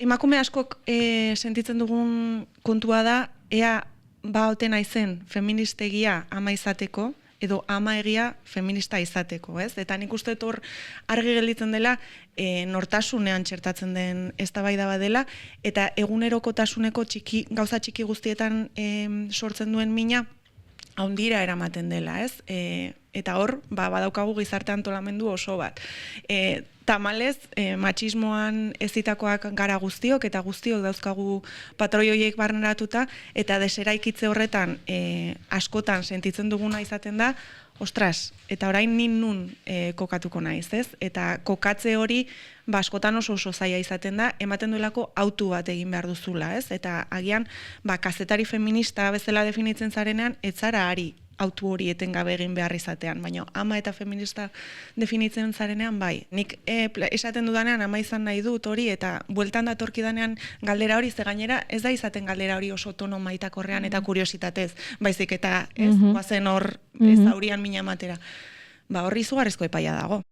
Emakume askok sentitzen dugun kontua da, ea baote naizen feministegia ama izateko, edo ama egia feminista izateko, ez? Eta nik uste hor argi gelditzen dela nortasunean txertatzen den eztabaida badela, eta egunerokotasuneko gauza txiki guztietan sortzen duen mina haundira eramaten dela, ez? Eta hor, badaukagu gizarte antolamendu oso bat. Tamalez, matxismoan ezitakoak gara guztiok, eta guztiok dauzkagu patroi horiek barneratuta, eta deseraikitze horretan askotan sentitzen duguna izaten da, ostras, eta orain nin nun kokatuko naiz, ez? Eta kokatze hori askotan oso zaila izaten da, ematen duelako autu bat egin behar duzula, ez? Eta agian, kazetari feminista bezala definitzen zarenean, ez zara ari autu hori etengabe egin behar izatean, baina ama eta feminista definitzen zarenean bai. Nik esaten dudanean ama izan nahi dut hori, eta bueltan datorkidanean galdera hori, ze gainera ez da izaten galdera hori oso tono maitakorrean eta kuriositatez, baizik eta ez, bazen hor zaurian mina matera. Horri izugarrizko epaia dago.